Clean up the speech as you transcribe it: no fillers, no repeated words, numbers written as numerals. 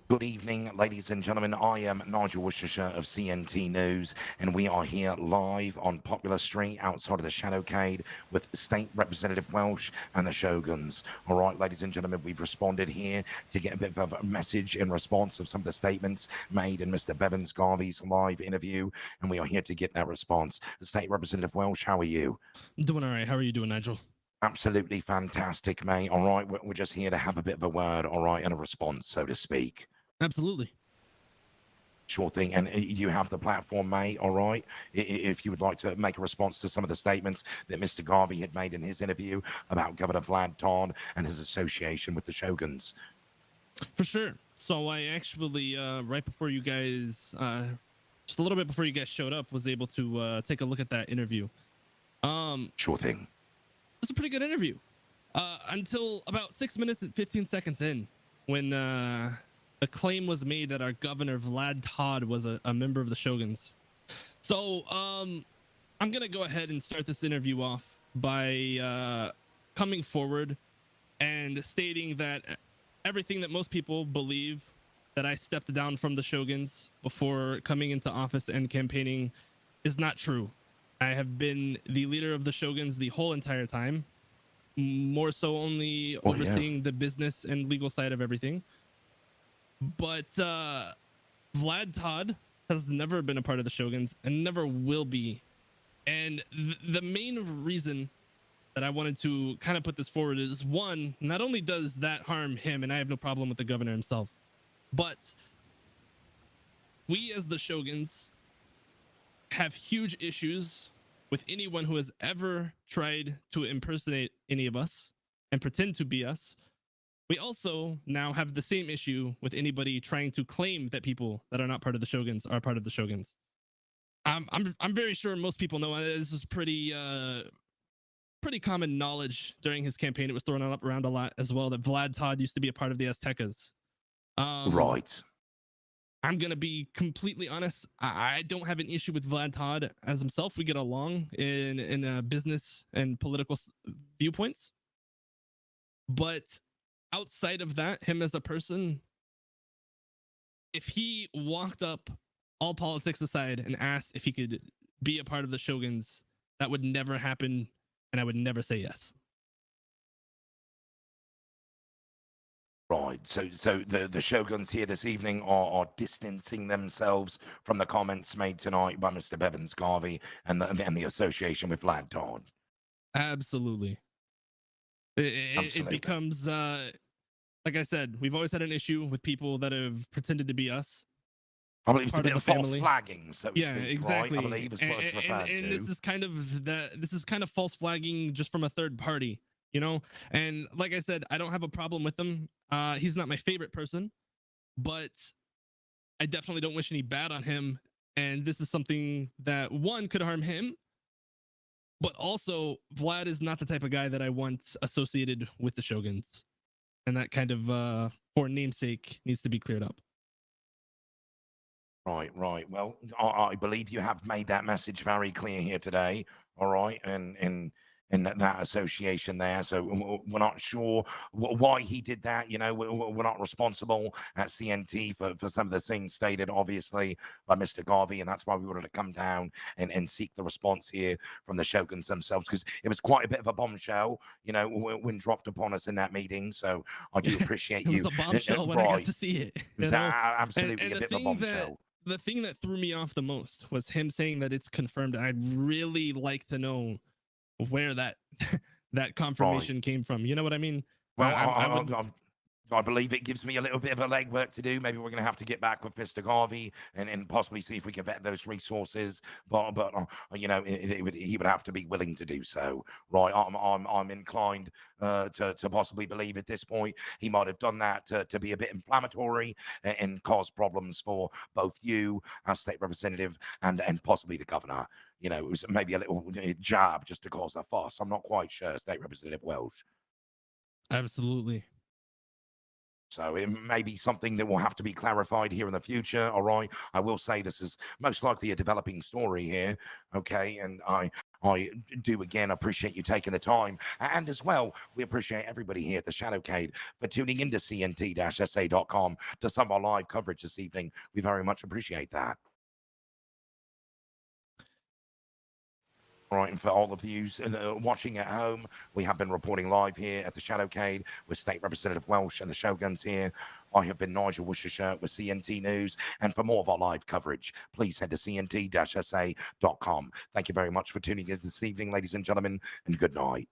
Good evening, ladies and gentlemen. I am Nigel Worcestershire of CNT News, and we are here live on Popular Street outside of the Shadowcade with State Representative Welsh and the Shoguns. All right, ladies and gentlemen, we've responded here to get a bit of a message in response of some of the statements made in Mr. Bevins Garvey's live interview, and we are here to get that response. State Representative Welsh, how are you? Doing all right. How are you doing, Nigel? Absolutely fantastic, mate. All right, we're just here to have a bit of a word, all right, and a response, so to speak. Absolutely. Sure thing. And you have the platform, mate, all right? If you would like to make a response to some of the statements that Mr. Garvey had made in his interview about Governor Vlad Todd and his association with the Shoguns. For sure. So I actually, right before you guys, just a little bit before you guys showed up, was able to take a look at that interview. Sure thing. It was a pretty good interview. Until about 6 minutes and 15 seconds in, when a claim was made that our governor Vlad Todd was a member of the Shoguns. So I'm gonna go ahead and start this interview off by coming forward and stating that everything that most people believe, that I stepped down from the Shoguns before coming into office and campaigning, is not true. I have been the leader of the Shoguns the whole entire time, more so only overseeing the business and legal side of everything. But Vlad Todd has never been a part of the Shoguns and never will be. And the main reason that I wanted to kind of put this forward is, one, not only does that harm him, and I have no problem with the governor himself, but we as the Shoguns have huge issues with anyone who has ever tried to impersonate any of us and pretend to be us. We also now have the same issue with anybody trying to claim that people that are not part of the Shoguns are part of the Shoguns. I'm very sure most people know this is pretty common knowledge during his campaign. It was thrown up around a lot as well that Vlad Todd used to be a part of the Aztecas. Right. I'm gonna be completely honest. I don't have an issue with Vlad Todd as himself. We get along in business and political viewpoints, but outside of that, him as a person, if he walked up, all politics aside, and asked if he could be a part of the Shoguns, that would never happen, and I would never say yes. Right. So the Shoguns here this evening are distancing themselves from the comments made tonight by Mr. Bevins Garvey and the association with Vlad Todd. Absolutely. It becomes, like I said, we've always had an issue with people that have pretended to be us. I believe it's a bit of false flagging, so to speak, exactly. Right? I believe is what it's referred to. And this is kind of false flagging just from a third party, you know? And like I said, I don't have a problem with him. He's not my favorite person, but I definitely don't wish any bad on him. And this is something that, one, could harm him, but also Vlad is not the type of guy that I want associated with the Shoguns. And that kind of, for namesake, needs to be cleared up. Right. Well, I believe you have made that message very clear here today. All right, and in that association there. So we're not sure why he did that. You know, we're not responsible at CNT for some of the things stated, obviously, by Mr. Garvey, and that's why we wanted to come down and seek the response here from the Shoguns themselves, because it was quite a bit of a bombshell, you know, when dropped upon us in that meeting. So I do appreciate it you. was a bombshell when I got to see it. It was absolutely a bit of a bombshell. The thing that threw me off the most was him saying that it's confirmed. And I'd really like to know where that confirmation came from. You know what I mean? Well, I believe it gives me a little bit of a legwork to do. Maybe we're going to have to get back with Mr. Garvey and possibly see if we can vet those resources. But you know, he would have to be willing to do so, right? I'm inclined to possibly believe at this point he might have done that to be a bit inflammatory and cause problems for both you as state representative and possibly the governor. You know, it was maybe a little jab just to cause a fuss. I'm not quite sure, State Representative Welsh. Absolutely. So it may be something that will have to be clarified here in the future. All right. I will say this is most likely a developing story here. Okay. And I do again appreciate you taking the time. And as well, we appreciate everybody here at the Shadowcade for tuning into cnt-sa.com to some of our live coverage this evening. We very much appreciate that. All right, and for all of you watching at home, we have been reporting live here at the Shadowcade with State Representative Welsh and the Shoguns here. I have been Nigel Worcestershire with CNT News, and for more of our live coverage, please head to cnt-sa.com. Thank you very much for tuning in this evening, ladies and gentlemen, and good night.